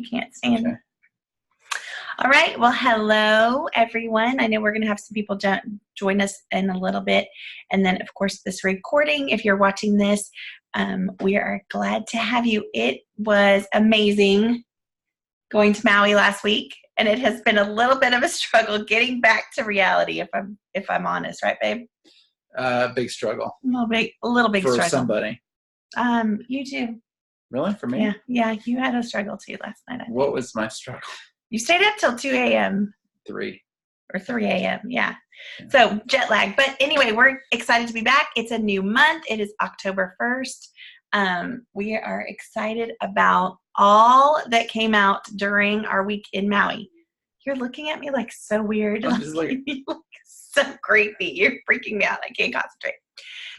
you can't stand. Okay. All right. Well, hello, everyone. I know we're going to have some people join us in a little bit. And then, of course, this recording, if you're watching this, we are glad to have you. It was amazing going to Maui last week, and it has been a little bit of a struggle getting back to reality, if I'm honest, right, babe? Big struggle. A little big for struggle. somebody. You too. Really? For me? Yeah, you had a struggle too last night. I think. What was my struggle? You stayed up till 2 a.m. 3 a.m. Yeah. So jet lag. But anyway, we're excited to be back. It's a new month. It is October 1st. We are excited about all that came out during our week in Maui. You're looking at me like so weird. I'm just looking. You look so creepy. You're freaking me out. I can't concentrate.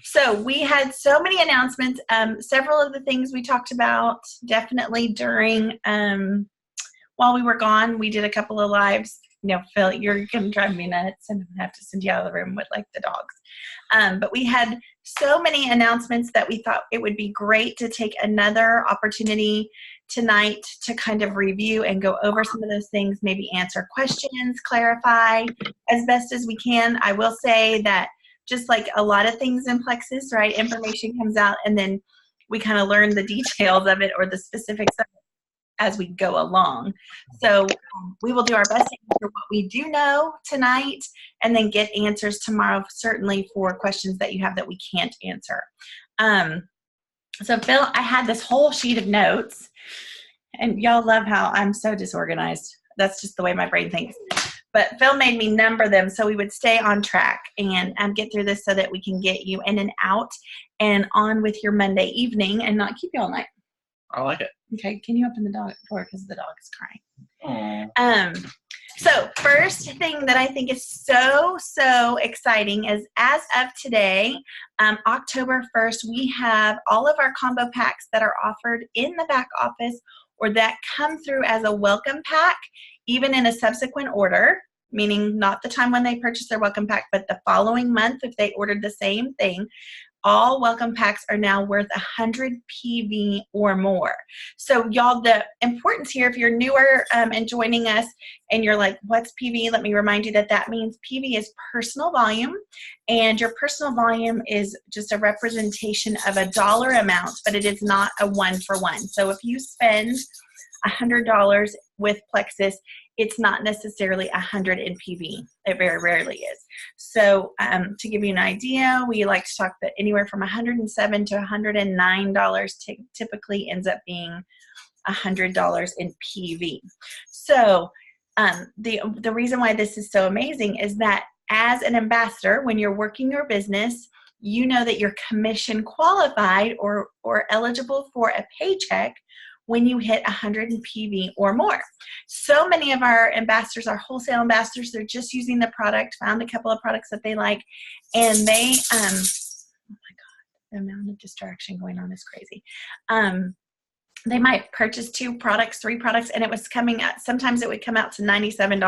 So we had so many announcements. Several of the things we talked about definitely during while we were gone. We did a couple of lives. Phil, you're going to drive me nuts, and I'm going to have to send you out of the room with like the dogs. But we had so many announcements that we thought it would be great to take another opportunity tonight to kind of review and go over some of those things, maybe answer questions, clarify as best as we can. I will say that just like a lot of things in Plexus, right, information comes out and then we kind of learn the details of it or the specifics of it as we go along. So we will do our best to answer what we do know tonight and then get answers tomorrow, certainly for questions that you have that we can't answer. So Phil, I had this whole sheet of notes, and y'all love how I'm so disorganized. That's just the way my brain thinks. But Phil made me number them so we would stay on track and get through this so that we can get you in and out and on with your Monday evening and not keep you all night. I like it. Okay, can you open the dog door because the dog is crying? So first thing that I think is so exciting is as of today, October 1st, we have all of our combo packs that are offered in the back office or that come through as a welcome pack, even in a subsequent order, meaning not the time when they purchased their welcome pack, but the following month if they ordered the same thing. All welcome packs are now worth 100 PV or more. So y'all, the importance here, if you're newer and joining us and you're like, what's PV? Let me remind you that means PV is personal volume, and your personal volume is just a representation of a dollar amount, but it is not a one-for-one. So if you spend $100 with Plexus, it's not necessarily 100 in PV. It very rarely is. So to give you an idea, we like to talk that anywhere from $107 to $109 typically ends up being $100 in PV. So the reason why this is so amazing is that as an ambassador, when you're working your business, you know that you're commission qualified or eligible for a paycheck when you hit 100 in PV or more. So many of our ambassadors are wholesale ambassadors. They're just using the product, found a couple of products that they like, and they, oh my God, the amount of distraction going on is crazy. They might purchase 2 products, 3 products, and it was coming out, sometimes it would come out to $97,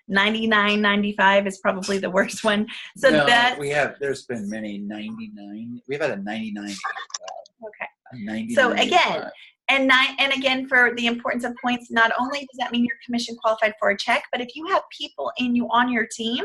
$99.95 is probably the worst one. So no, that's, there's been many 99, we've had a 99. Okay. A 99. So again, and again, for the importance of points, not only does that mean you're commission qualified for a check, but if you have people on your team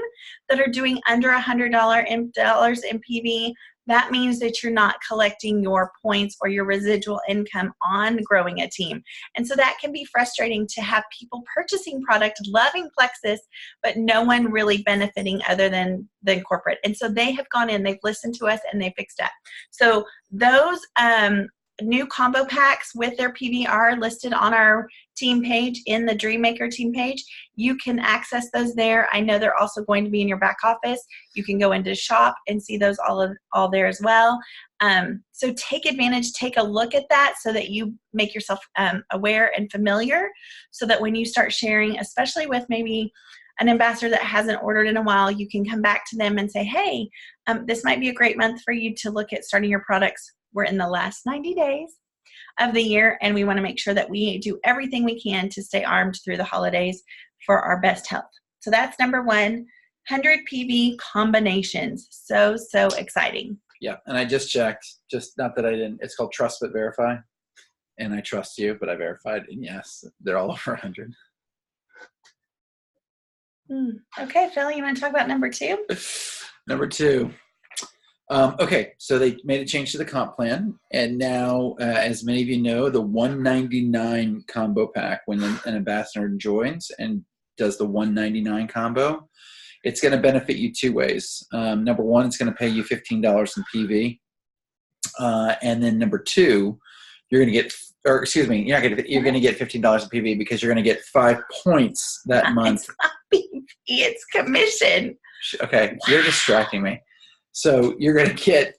that are doing under $100 in PV, that means that you're not collecting your points or your residual income on growing a team. And so that can be frustrating to have people purchasing product, loving Plexus, but no one really benefiting other than the corporate. And so they have gone in, they've listened to us, and they fixed it. So those new combo packs with their PV are listed on our team page, in the Dreammaker team page. You can access those there. I know they're also going to be in your back office. You can go into shop and see those all there as well. So take advantage, take a look at that so that you make yourself aware and familiar, so that when you start sharing, especially with maybe an ambassador that hasn't ordered in a while, you can come back to them and say, hey, this might be a great month for you to look at starting your products. We're in the last 90 days of the year, and we want to make sure that we do everything we can to stay armed through the holidays for our best health. So that's number 1, 100 PV combinations. So exciting. Yeah, and I just checked, just not that I didn't, it's called Trust But Verify. and I trust you, but I verified, and yes, they're all over 100. Okay, Phil, you want to talk about number 2? Number 2. Okay, so they made a change to the comp plan, and now, as many of you know, the $199 combo pack, when an ambassador joins and does the $199 combo, it's going to benefit you 2 ways. Number 1, it's going to pay you $15 in PV, and then number 2, you're going to get, or excuse me, you're going to get $15 in PV because you're going to get 5 points that month. It's not PV, it's commission. Okay, you're distracting me. So you're going to get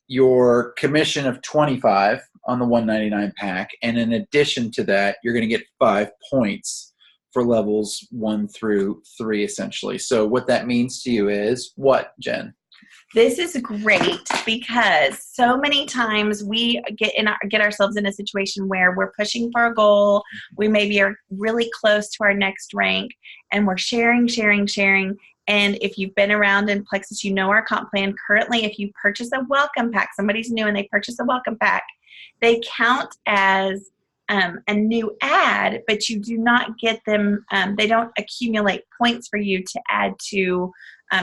your commission of $25 on the $199 pack, and in addition to that, you're going to get 5 points for levels 1 through 3, essentially. So what that means to you is what, Jen? This is great because so many times we get ourselves in a situation where we're pushing for a goal. We maybe are really close to our next rank, and we're sharing. And if you've been around in Plexus, you know our comp plan. Currently, if you purchase a welcome pack, somebody's new and they purchase a welcome pack, they count as a new ad, but you do not get them. They don't accumulate points for you to add to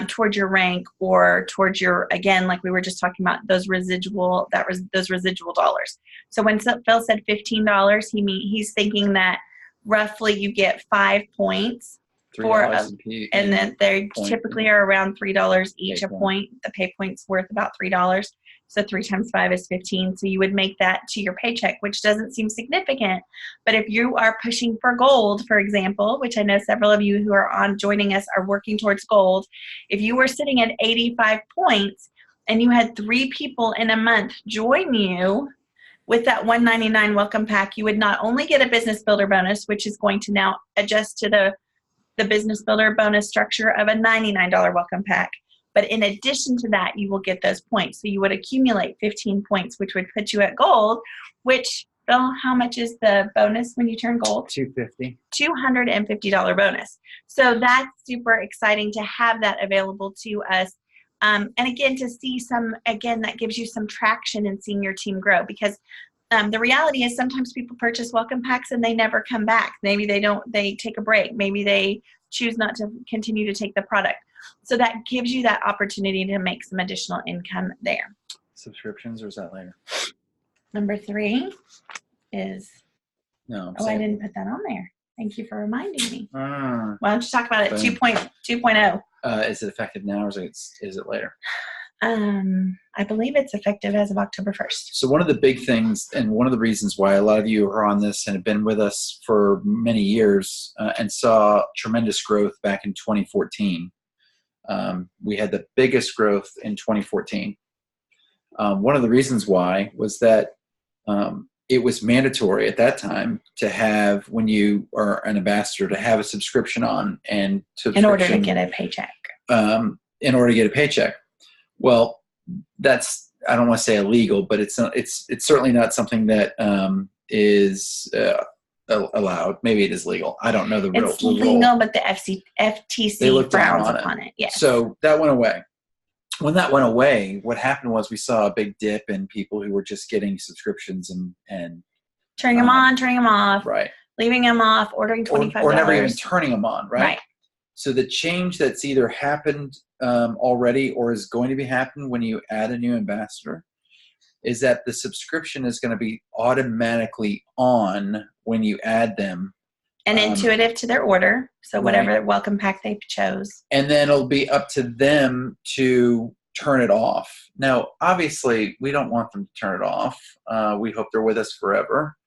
towards your rank or towards your, again, like we were just talking about, those residual dollars. So when Phil said $15, he's thinking that roughly you get 5 points. And then they typically are around $3 each a point. The pay point's worth about $3. So 3 times 5 is 15. So you would make that to your paycheck, which doesn't seem significant. But if you are pushing for gold, for example, which I know several of you who are joining us are working towards gold. If you were sitting at 85 points and you had 3 people in a month join you with that $199 welcome pack, you would not only get a business builder bonus, which is going to now adjust to the business builder bonus structure of a $99 welcome pack. But in addition to that, you will get those points. So you would accumulate 15 points, which would put you at gold, which, Bill, how much is the bonus when you turn gold? $250. $250 bonus. So that's super exciting to have that available to us. And again, to see that gives you some traction in seeing your team grow, because the reality is sometimes people purchase welcome packs and they never come back. Maybe they take a break. Maybe they choose not to continue to take the product. So that gives you that opportunity to make some additional income there. Subscriptions, or is that later? Number 3 is, no. I didn't put that on there. Thank you for reminding me. Why don't you talk about it? 2.0. Is it effective now, or is it later? I believe it's effective as of October 1st. So one of the big things, and one of the reasons why a lot of you are on this and have been with us for many years and saw tremendous growth back in 2014. We had the biggest growth in 2014. One of the reasons why was that it was mandatory at that time to have, when you are an ambassador, to have a subscription on, and in order to get a paycheck. Well, that's, I don't want to say illegal, but it's certainly not something that is allowed. Maybe it is legal. I don't know the real. It's legal, but the FTC frowns upon it. Yes. So that went away. When that went away, what happened was we saw a big dip in people who were just getting subscriptions and turning them on, turning them off, right? Leaving them off, ordering $25, or never even turning them on, right? Right. So the change that's either happened already or is going to be happening when you add a new ambassador is that the subscription is going to be automatically on when you add them. And intuitive to their order. So whatever welcome pack they chose. And then it'll be up to them to turn it off. Now, obviously, we don't want them to turn it off. We hope they're with us forever.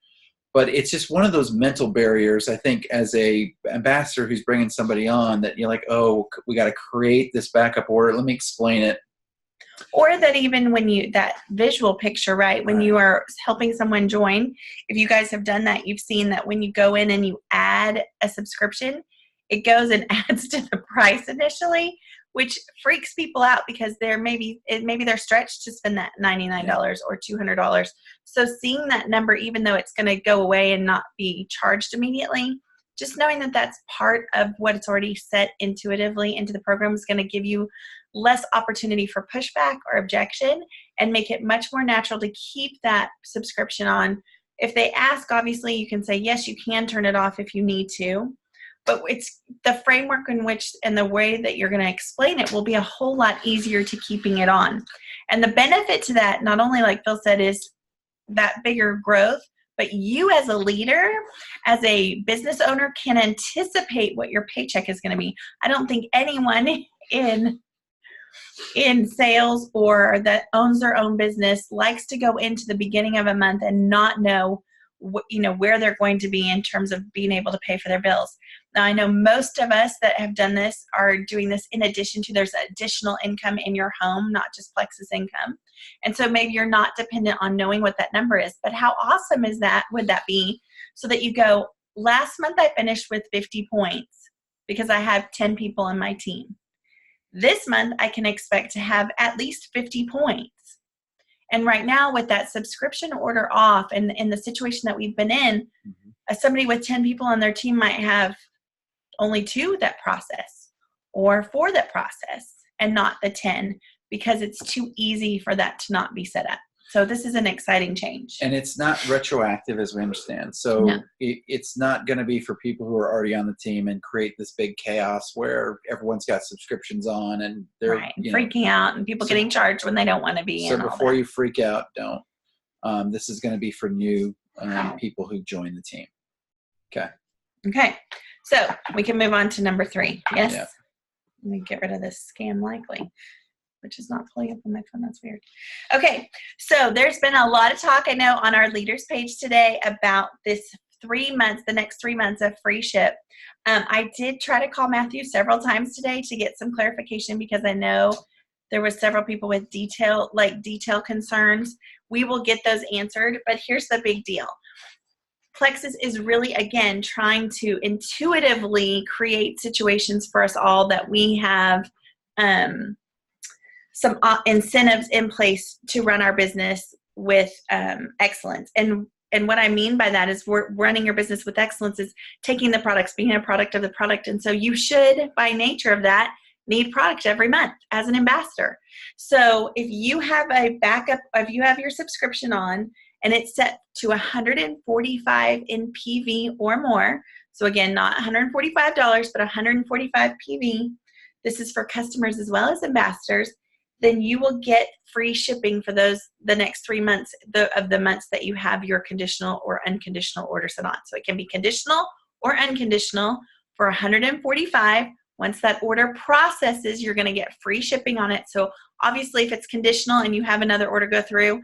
But it's just one of those mental barriers, I think, as a ambassador who's bringing somebody on, that you're like, oh, we got to create this backup order. Let me explain it. Or that even when that visual picture, right, when you are helping someone join, if you guys have done that, you've seen that when you go in and you add a subscription, it goes and adds to the price initially, which freaks people out because maybe they're stretched to spend that $99 or $200. So seeing that number, even though it's going to go away and not be charged immediately, just knowing that that's part of what it's already set intuitively into the program is going to give you less opportunity for pushback or objection, and make it much more natural to keep that subscription on. If they ask, obviously you can say, yes, you can turn it off if you need to, but it's the framework in which and the way that you're going to explain it will be a whole lot easier to keeping it on. And the benefit to that, not only like Phil said, is that bigger growth, but you as a leader, as a business owner, can anticipate what your paycheck is going to be. I don't think anyone in sales or that owns their own business likes to go into the beginning of a month and not know where they're going to be in terms of being able to pay for their bills. Now, I know most of us that have done this are doing this in addition to there's additional income in your home, not just Plexus income. And so maybe you're not dependent on knowing what that number is, but how awesome would that be, so that you go, last month I finished with 50 points because I have 10 people on my team. This month I can expect to have at least 50 points. And right now with that subscription order off and in the situation that we've been in, somebody with 10 people on their team might have only 2 that process or 4 that process and not the 10, because it's too easy for that to not be set up. So this is an exciting change. And it's not retroactive, as we understand. So No. It's not going to be for people who are already on the team and create this big chaos where everyone's got subscriptions on and they're freaking out and people getting charged when they don't want to be. So before you freak out, don't. This is going to be for new people who join the team. Okay. So we can move on to number 3. Yes. Yeah. Let me get rid of this scam likely, which is not pulling up on my phone. That's weird. Okay. So there's been a lot of talk, I know, on our leaders page today about this 3 months, the next 3 months of free ship. I did try to call Matthew several times today to get some clarification, because I know there were several people with detail concerns. We will get those answered, but here's the big deal. Plexus is really, again, trying to intuitively create situations for us all that we have some incentives in place to run our business with excellence. And what I mean by that is we're running your business with excellence is taking the products, being a product of the product. And so you should, by nature of that, need product every month as an ambassador. So if you have a backup, if you have your subscription on and it's set to $145 in PV or more, so again, not $145, but $145 PV, this is for customers as well as ambassadors, then you will get free shipping for the next 3 months of the months that you have your conditional or unconditional order set on. So it can be conditional or unconditional for $145. Once that order processes, you're going to get free shipping on it. So obviously if it's conditional and you have another order go through,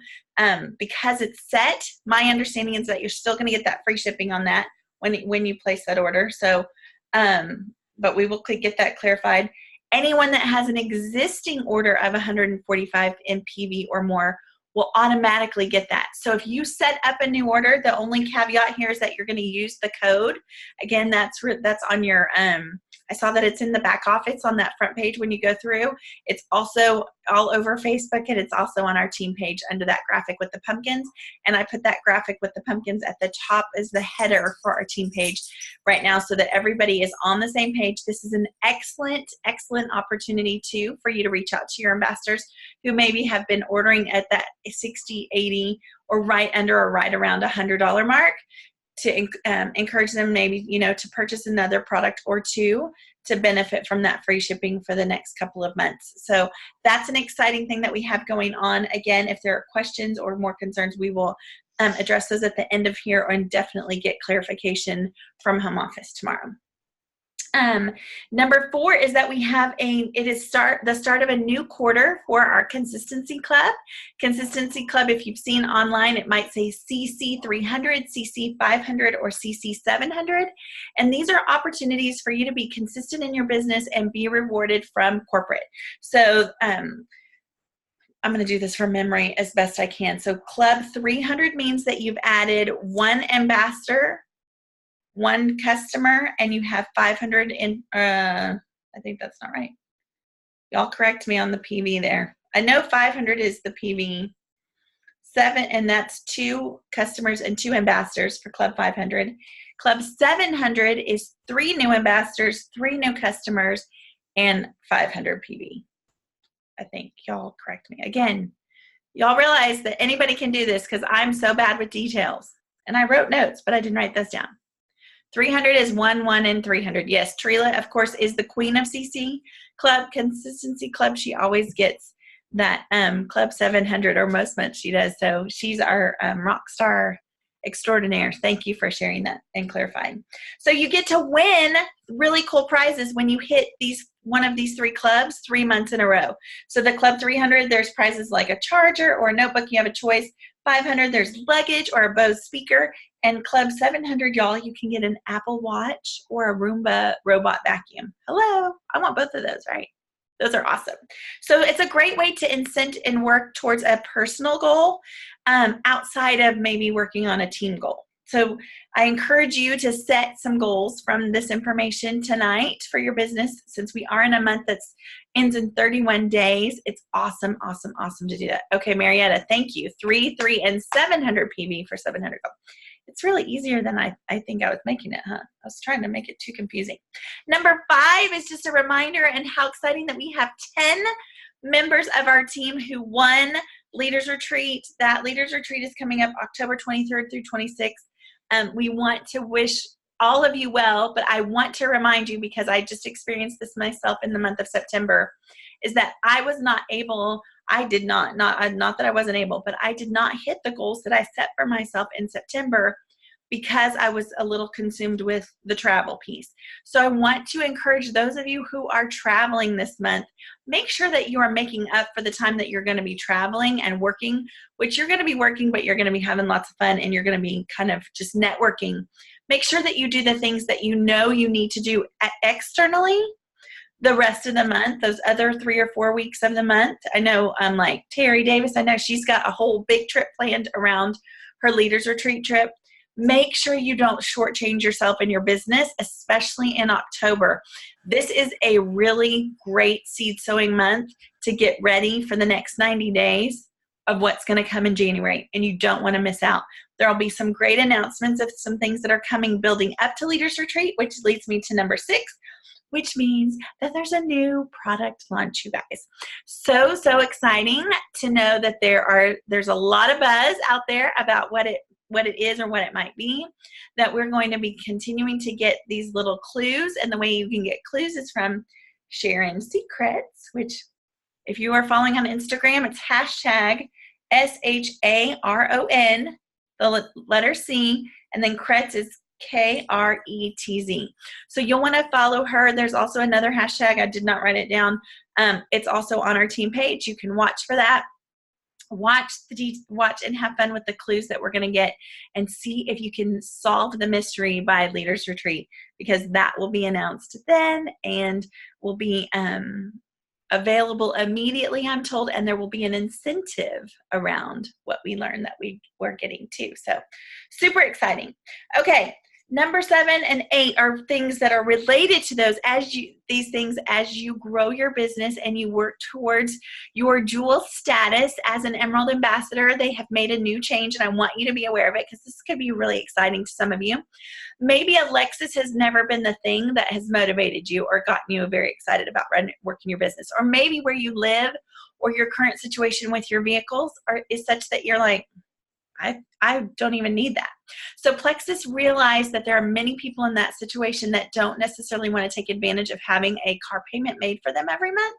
because it's set, my understanding is that you're still going to get that free shipping on that when you place that order. So, but we will get that clarified. Anyone that has an existing order of 145 in PV or more will automatically get that. So if you set up a new order, the only caveat here is that you're going to use the code. Again, that's on your, I saw that it's in the back office on that front page when you go through. It's also all over Facebook, and it's also on our team page under that graphic with the pumpkins. And I put that graphic with the pumpkins at the top as the header for our team page right now so that everybody is on the same page. This is an excellent, excellent opportunity too for you to reach out to your ambassadors who maybe have been ordering at that 60, 80, or right under or right around $100 mark, to encourage them maybe, to purchase another product or 2 to benefit from that free shipping for the next couple of months. So that's an exciting thing that we have going on. Again, if there are questions or more concerns, we will address those at the end of here and definitely get clarification from home office tomorrow. Number 4 is that we have the start of a new quarter for our Consistency Club. Consistency Club, if you've seen online, it might say CC 300, CC 500, or CC 700. And these are opportunities for you to be consistent in your business and be rewarded from corporate. So, I'm going to do this from memory as best I can. So Club 300 means that you've added 1 ambassador, 1 customer, and you have 500 in, I think that's not right. Y'all correct me on the PV there. I know 500 is the PV. 7, and that's 2 customers and 2 ambassadors for Club 500. Club 700 is 3 new ambassadors, 3 new customers, and 500 PV. I think. Y'all correct me. Again, y'all realize that anybody can do this because I'm so bad with details. And I wrote notes, but I didn't write those down. 300 is 1, 1, and 300. Yes, Trila, of course, is the queen of CC Club, Consistency Club. She always gets that Club 700, or most months she does. So she's our rock star extraordinaire. Thank you for sharing that and clarifying. So you get to win really cool prizes when you hit one of these 3 clubs 3 months in a row. So the Club 300, there's prizes like a charger or a notebook. You have a choice. 500, there's luggage or a Bose speaker. And Club 700, y'all, you can get an Apple Watch or a Roomba robot vacuum. Hello, I want both of those, right? Those are awesome. So it's a great way to incent and work towards a personal goal outside of maybe working on a team goal. So I encourage you to set some goals from this information tonight for your business. Since we are in a month that ends in 31 days, it's awesome, awesome, awesome to do that. Okay, Marietta, thank you. 3, 3, and 700 PV for 700 goal. It's really easier than I think I was making it, huh? I was trying to make it too confusing. Number 5 is just a reminder, and how exciting that we have 10 members of our team who won Leaders Retreat. That Leaders Retreat is coming up October 23rd through 26th. We want to wish all of you well, but I want to remind you, because I just experienced this myself in the month of September, is that I was not able, not that I wasn't able, but I did not hit the goals that I set for myself in September because I was a little consumed with the travel piece. So I want to encourage those of you who are traveling this month, make sure that you are making up for the time that you're going to be traveling and working, which you're going to be working, but you're going to be having lots of fun and you're going to be kind of just networking. Make sure that you do the things that you know you need to do externally the rest of the month, those other 3 or 4 weeks of the month. I know like Terry Davis, I know she's got a whole big trip planned around her Leaders Retreat trip. Make sure you don't shortchange yourself in your business, especially in October. This is a really great seed sowing month to get ready for the next 90 days of what's going to come in January, and you don't want to miss out. There will be some great announcements of some things that are coming building up to Leaders Retreat, which leads me to number 6, which means that there's a new product launch, you guys. So exciting to know that there's a lot of buzz out there about what it is or what it might be, that we're going to be continuing to get these little clues. And the way you can get clues is from Sharon Secrets, which if you are following on Instagram, it's hashtag SHARON, the letter C, and then Kretz is KRETZ. So you'll want to follow her. There's also another hashtag. I did not write it down. It's also on our team page. You can watch for that. Watch and have fun with the clues that we're going to get, and see if you can solve the mystery by Leaders Retreat, because that will be announced then and will be available immediately, I'm told, and there will be an incentive around what we learn that we're getting to. So super exciting. Okay. Number 7 and 8 are things that are related to those as you grow your business and you work towards your dual status as an Emerald Ambassador. They have made a new change, and I want you to be aware of it because this could be really exciting to some of you. Maybe Alexis has never been the thing that has motivated you or gotten you very excited about working your business, or maybe where you live or your current situation with your vehicles is such that you're like, I don't even need that. So Plexus realized that there are many people in that situation that don't necessarily want to take advantage of having a car payment made for them every month.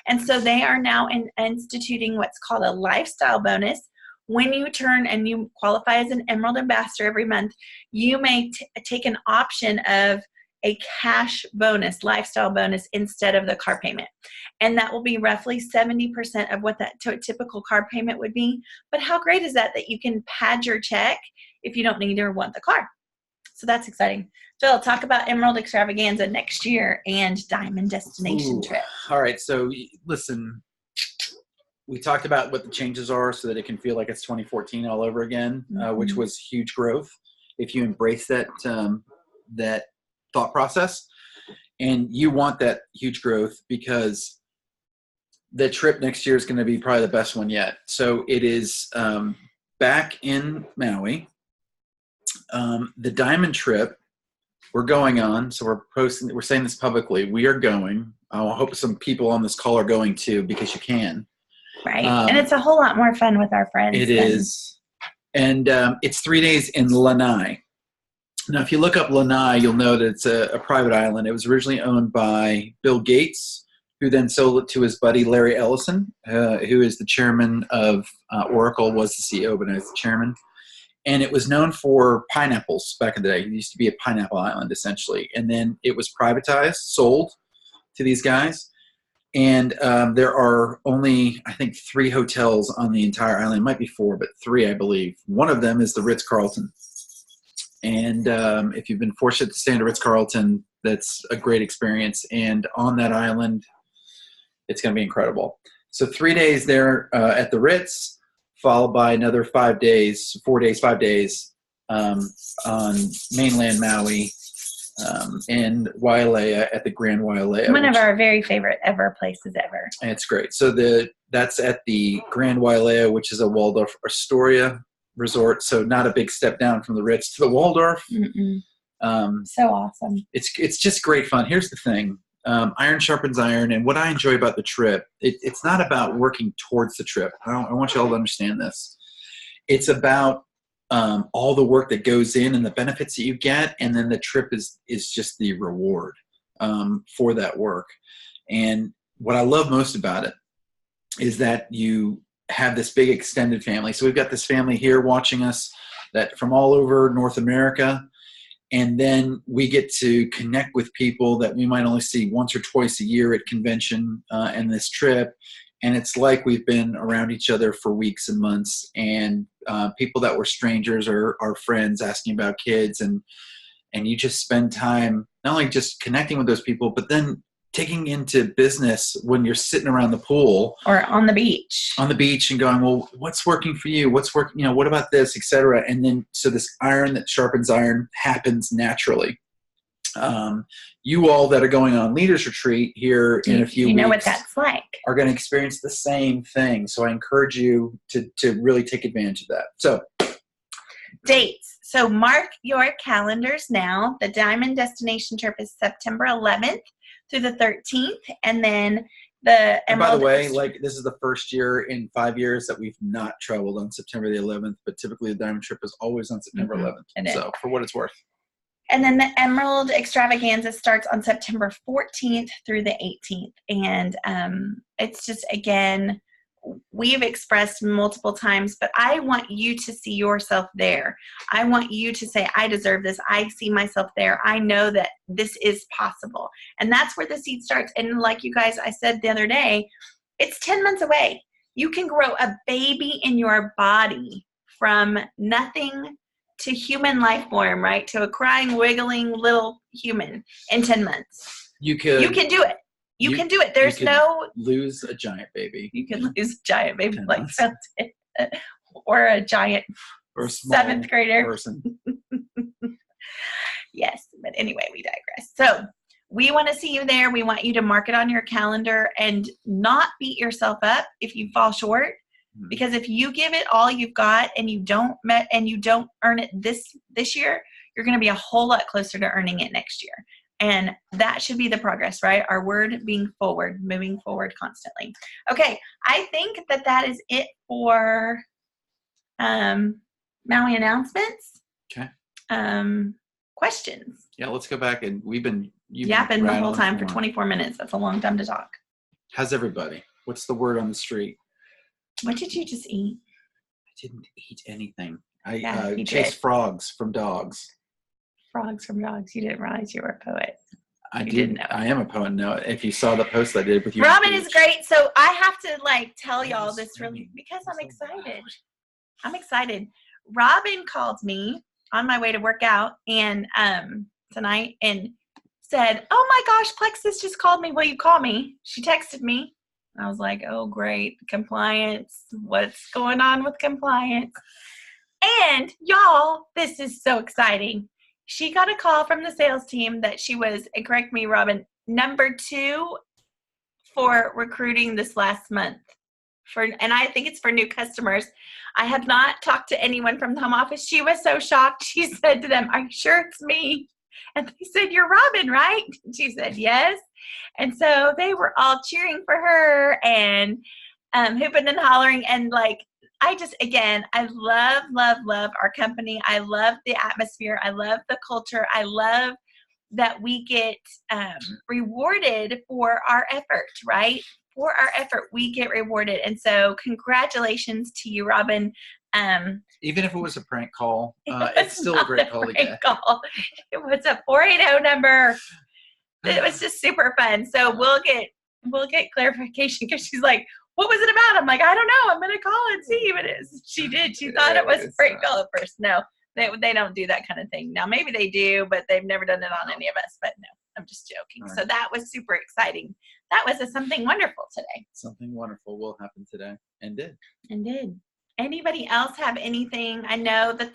And so they are now instituting what's called a lifestyle bonus. When you turn and you qualify as an Emerald Ambassador every month, you may take an option of a cash bonus, lifestyle bonus, instead of the car payment. And that will be roughly 70% of what that typical car payment would be. But how great is that you can pad your check if you don't need or want the car? So that's exciting. Phil, talk about Emerald Extravaganza next year and Diamond Destination Trip. All right. So listen, we talked about what the changes are so that it can feel like it's 2014 all over again, which was huge growth. If you embrace that thought process, and you want that huge growth, because the trip next year is going to be probably the best one yet. So it is back in Maui. The Diamond trip we're going on. So we're saying this publicly. We are going. I hope some people on this call are going too, because you can. Right. And it's a whole lot more fun with our friends. It is. And it's 3 days in Lanai. Now, if you look up Lanai, you'll know that it's a private island. It was originally owned by Bill Gates, who then sold it to his buddy Larry Ellison, who is the chairman of Oracle, was the CEO, but now he's the chairman. And it was known for pineapples back in the day. It used to be a pineapple island, essentially. And then it was privatized, sold to these guys. And there are only, I think, 3 hotels on the entire island. It might be 4, but 3, I believe. One of them is the Ritz-Carlton. And if you've been fortunate to stay in a Ritz-Carlton, that's a great experience. And on that island, it's going to be incredible. So 3 days there at the Ritz, followed by another 5 days, 4 days, 5 days on mainland Maui and Wailea at the Grand Wailea. One of our very favorite ever places ever. And it's great. So that's at the Grand Wailea, which is a Waldorf Astoria resort. So not a big step down from the Ritz to the Waldorf. So awesome. It's just great fun. Here's the thing. Iron sharpens iron, and what I enjoy about the trip, it's not about working towards the trip. I want you all to understand this. It's about all the work that goes in and the benefits that you get, and then the trip is just the reward for that work. And what I love most about it is that you have this big extended family. So we've got this family here watching us that from all over North America. And then we get to connect with people that we might only see once or twice a year at convention and this trip. And it's like we've been around each other for weeks and months. And people that were strangers are friends asking about kids. And you just spend time not only just connecting with those people, but then taking into business when you're sitting around the pool. Or on the beach. On the beach and going, well, what's working for you? What's working, what about this, et cetera. And then, so this iron that sharpens iron happens naturally. You all that are going on Leaders Retreat here in a few weeks. You know what that's like. Are going to experience the same thing. So I encourage you to really take advantage of that. So dates. So mark your calendars now. The Diamond Destination trip is September 11th through the 13th. And then the and by the way, this is the first year in 5 years that we've not traveled on September the 11th, but typically the Diamond trip is always on September 11th. So for what it's worth. And then the Emerald Extravaganza starts on September 14th through the 18th. And it's just, again, we've expressed multiple times, but I want you to see yourself there. I want you to say, I deserve this. I see myself there. I know that this is possible. And that's where the seed starts. And like you guys, I said the other day, it's 10 months away. You can grow a baby in your body from nothing to human life form, right? To a crying, wiggling little human in 10 months. You can do it. You can do it. There's no lose a giant baby. You can lose a giant baby like Felton, or a giant or a small 7th grader person. Yes, but anyway, we digress. So we want to see you there. We want you to mark it on your calendar and not beat yourself up if you fall short. Because if you give it all you've got and you don't earn it this year, you're going to be a whole lot closer to earning it next year. And that should be the progress, right? Our word being forward, moving forward constantly. Okay, I think that is it for Maui announcements. Okay. Questions. Yeah, let's go back. And you've been yapping the whole time for 24 minutes. That's a long time to talk. How's everybody? What's the word on the street? What did you just eat? I didn't eat anything. I chased frogs from dogs. Frogs from dogs. You didn't realize you were a poet. I didn't know. I am a poet. No, if you saw the post I did with you. Robin is great. So I have to tell y'all this really because I'm excited. I'm excited. Robin called me on my way to work out and tonight and said, "Oh my gosh, Plexus just called me. Will you call me?" She texted me. I was like, oh, great. Compliance. What's going on with compliance? And y'all, this is so exciting. She got a call from the sales team that she was, and correct me, Robin, number 2 for recruiting this last month. And I think it's for new customers. I have not talked to anyone from the home office. She was so shocked. She said to them, "Are you sure it's me?" And they said, "You're Robin, right?" And she said, "Yes." And so they were all cheering for her and hooping and hollering. And like, I love, love, love our company. I love the atmosphere. I love the culture. I love that we get rewarded for our effort, right? For our effort, we get rewarded. And so congratulations to you, Robin. Even if it was a prank call, it's still a great call to get. It was a 480 number. It was just super fun. So we'll get clarification, because she's like, "What was it about?" I'm like, "I don't know. I'm going to call and see what it is." She did. She thought it was a prank call at first. No, they don't do that kind of thing. Now, maybe they do, but they've never done it on any of us. But no, I'm just joking. Right. So that was super exciting. That was something wonderful today. Something wonderful will happen today, and did. Anybody else have anything? I know that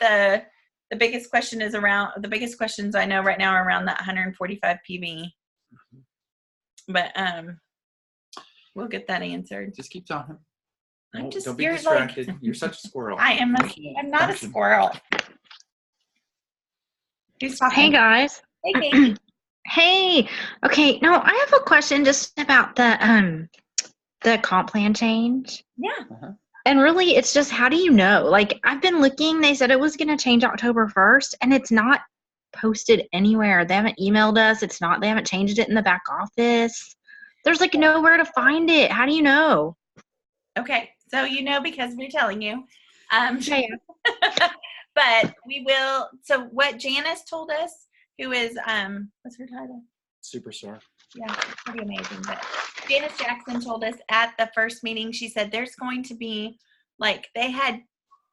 the biggest question is around, the biggest questions I know right now are around that 145 PV. But we'll get that answered. Just keep talking. Don't be distracted. Like, you're such a squirrel. I'm not a squirrel. Who's talking? Hey guys. Hey Katie. Hey. Okay. No, I have a question just about the comp plan change. Yeah. Uh-huh. And really, it's just, how do you know? Like, I've been looking. They said it was going to change October 1st, and it's not posted anywhere. They haven't emailed us. They haven't changed it in the back office. There's like nowhere to find it. How do you know? Okay. So you know, because we're telling you. Yeah. But we will. So what Janice told us, who is, what's her title? Superstar. Yeah, pretty amazing. But Janice Jackson told us at the first meeting, she said there's going to be, like, they had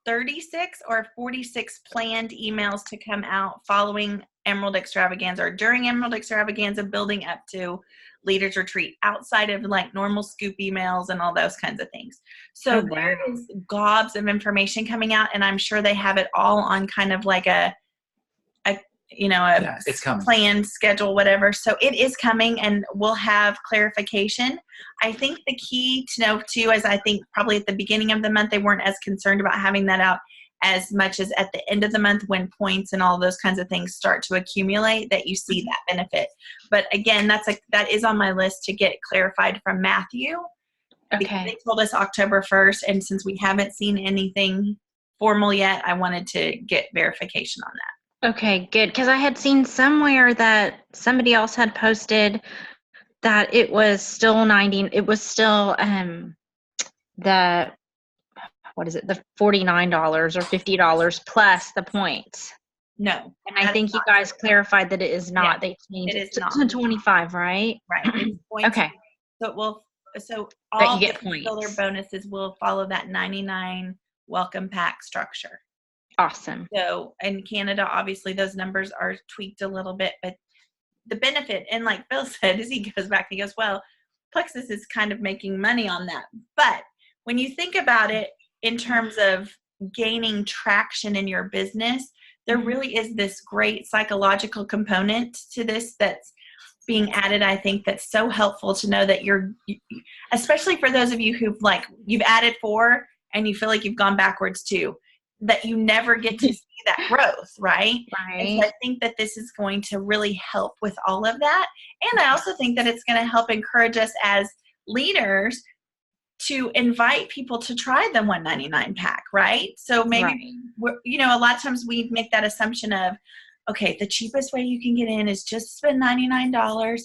36 or 46 planned emails to come out following Emerald Extravaganza, or during Emerald Extravaganza, building up to Leaders Retreat, outside of like normal scoop emails and all those kinds of things. So there is gobs of information coming out, and I'm sure they have it all on kind of like a it's coming. Planned schedule, whatever. So it is coming, and we'll have clarification. I think the key to know too is, I think probably at the beginning of the month, they weren't as concerned about having that out as much as at the end of the month, when points and all those kinds of things start to accumulate, that you see that benefit. But again, that is on my list to get clarified from Matthew. Okay. They told us October 1st, and since we haven't seen anything formal yet, I wanted to get verification on that. Okay, good. Because I had seen somewhere that somebody else had posted that it was still 90. It was still the $49 or $50 plus the points. No. And I think you guys clarified that it is not. Yeah, they changed it to 25, right? Right. It's going okay. So all the builder bonuses will follow that 99 welcome pack structure. Awesome. So in Canada, obviously those numbers are tweaked a little bit, but the benefit, and like Phil said, as he goes back, he goes, well, Plexus is kind of making money on that. But when you think about it in terms of gaining traction in your business, there really is this great psychological component to this that's being added. I think that's so helpful to know that especially for those of you you've added 4 and you feel like you've gone backwards 2. That you never get to see that growth, right? Right. And so I think that this is going to really help with all of that. And I also think that it's going to help encourage us as leaders to invite people to try the 199 pack, right? So maybe, a lot of times we make that assumption of, okay, the cheapest way you can get in is just spend $99.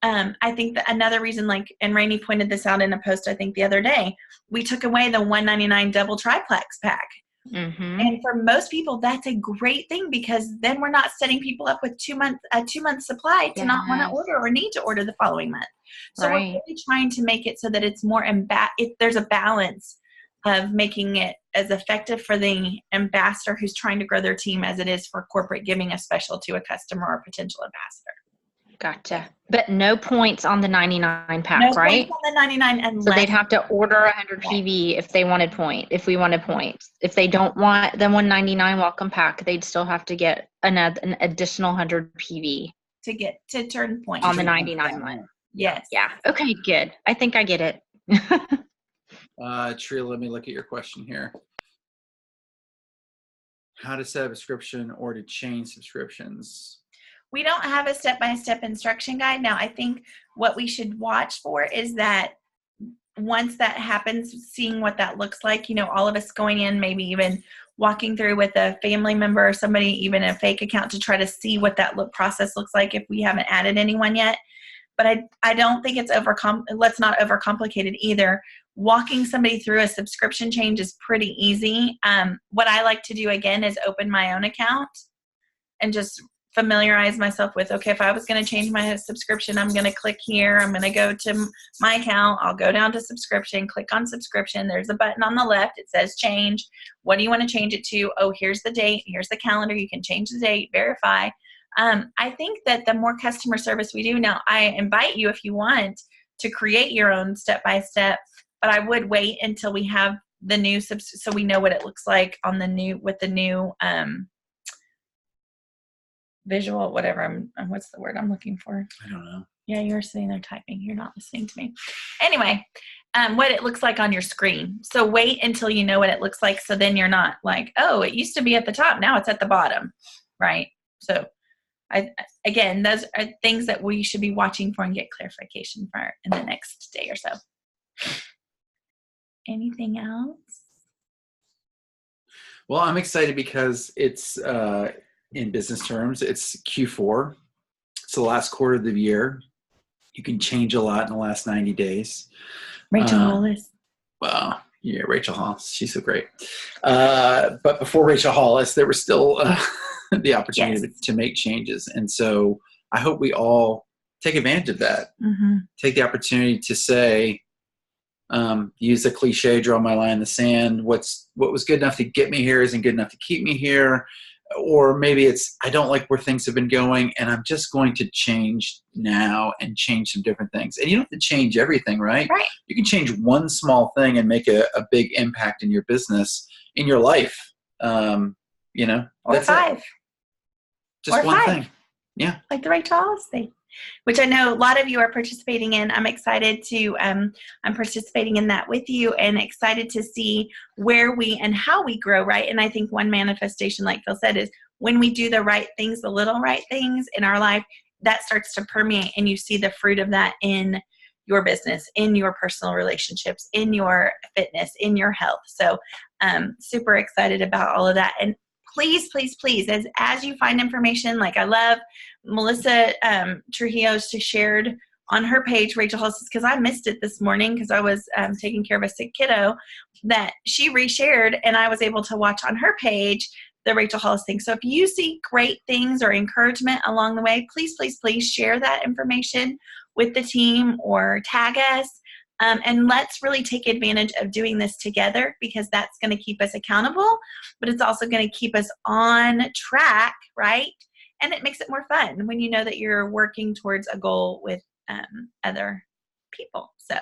I think that another reason, and Rainey pointed this out in a post, I think the other day, we took away the 199 double triplex pack. Mm-hmm. And for most people, that's a great thing, because then we're not setting people up with a 2-month supply to not want to order or need to order the following month. So we're really trying to make it so that it's more there's a balance of making it as effective for the ambassador who's trying to grow their team as it is for corporate giving a special to a customer or potential ambassador. Gotcha. But no points on the 99 pack, no right? No points on the 99 unless. So they'd have to order 100 PV if they wanted if we wanted points. If they don't want the 199 welcome pack, they'd still have to get an additional 100 PV. To turn points. On the 99 one. Yes. Yeah. Okay, good. I think I get it. Tria, let me look at your question here. How to set up a subscription or to change subscriptions? We don't have a step-by-step instruction guide. Now, I think what we should watch for is that once that happens, seeing what that looks like, all of us going in, maybe even walking through with a family member or somebody, even a fake account, to try to see what that process looks like if we haven't added anyone yet. But I don't think it's let's not overcomplicate it either. Walking somebody through a subscription change is pretty easy. What I like to do, again, is open my own account and just familiarize myself with, okay, if I was going to change my subscription, I'm going to click here. I'm going to go to my account. I'll go down to subscription, click on subscription. There's a button on the left. It says change. What do you want to change it to? Oh, here's the date. Here's the calendar. You can change the date, verify. I think that the more customer service we do now, I invite you, if you want, to create your own step-by-step, but I would wait until we have the new so we know what it looks like on the new, with the new visual, whatever. What's the word I'm looking for? I don't know. Yeah, you're sitting there typing. You're not listening to me. Anyway, what it looks like on your screen. So wait until you know what it looks like, so then you're not like, oh, it used to be at the top, now it's at the bottom, right? So again, those are things that we should be watching for and get clarification for in the next day or so. Anything else? Well, I'm excited because it's, in business terms, it's Q4. It's the last quarter of the year. You can change a lot in the last 90 days. Rachel Hollis. Well, yeah, Rachel Hollis. She's so great. But before Rachel Hollis, there was still the opportunity to make changes. And so I hope we all take advantage of that. Mm-hmm. Take the opportunity to say, use the cliche, draw my line in the sand. What was good enough to get me here isn't good enough to keep me here. Or maybe it's, I don't like where things have been going, and I'm just going to change now and change some different things. And you don't have to change everything, right? Right. You can change one small thing and make a big impact in your business, in your life. Or that's 5. it. Just or one 5. thing. Yeah. Like the Rachel Hollis thing, which I know a lot of you are participating in. I'm excited to, I'm participating in that with you, and excited to see where we and how we grow, right? And I think one manifestation, like Phil said, is when we do the right things, the little right things in our life, that starts to permeate, and you see the fruit of that in your business, in your personal relationships, in your fitness, in your health. So super excited about all of that. And please, please, please, as you find information, like I love Melissa Trujillo, she shared on her page, Rachel Hollis, because I missed it this morning because I was taking care of a sick kiddo, that she reshared, and I was able to watch on her page the Rachel Hollis thing. So if you see great things or encouragement along the way, please, please, please share that information with the team or tag us. And let's really take advantage of doing this together, because that's going to keep us accountable, but it's also going to keep us on track, right? And it makes it more fun when you know that you're working towards a goal with other people. So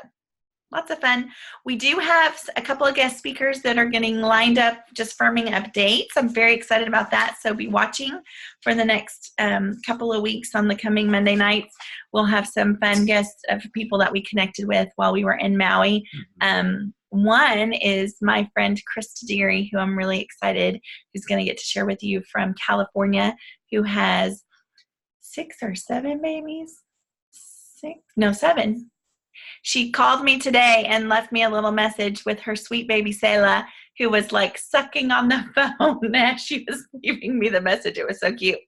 lots of fun. We do have a couple of guest speakers that are getting lined up, just firming up dates. I'm very excited about that. So be watching for the next couple of weeks. On the coming Monday nights, we'll have some fun guests of people that we connected with while we were in Maui. One is my friend Krista Deary, who I'm really excited, who's going to get to share with you from California, who has 6 or 7 babies. 7. She called me today and left me a little message with her sweet baby Selah, who was like sucking on the phone as she was leaving me the message. It was so cute.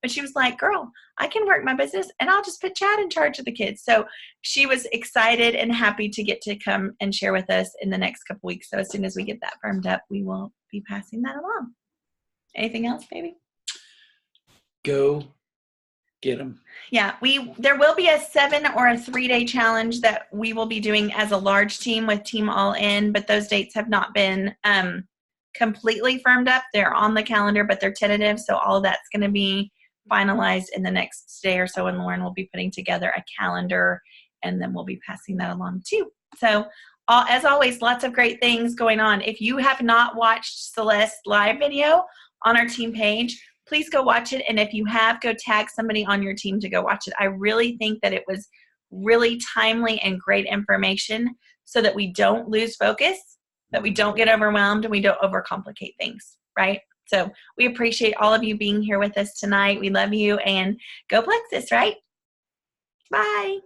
But she was like, girl, I can work my business and I'll just put Chad in charge of the kids. So she was excited and happy to get to come and share with us in the next couple weeks. So as soon as we get that firmed up, we will be passing that along. Anything else, baby? Go get them. Yeah, there will be a 7 or a 3-day challenge that we will be doing as a large team with Team All In, but those dates have not been completely firmed up. They're on the calendar, but they're tentative, so all of that's going to be finalized in the next day or so, and Lauren will be putting together a calendar, and then we'll be passing that along too. So as always, lots of great things going on. If you have not watched Celeste's live video on our team page, please go watch it. And if you have, go tag somebody on your team to go watch it. I really think that it was really timely and great information, so that we don't lose focus, that we don't get overwhelmed, and we don't overcomplicate things, right? So we appreciate all of you being here with us tonight. We love you, and go Plexus, right? Bye.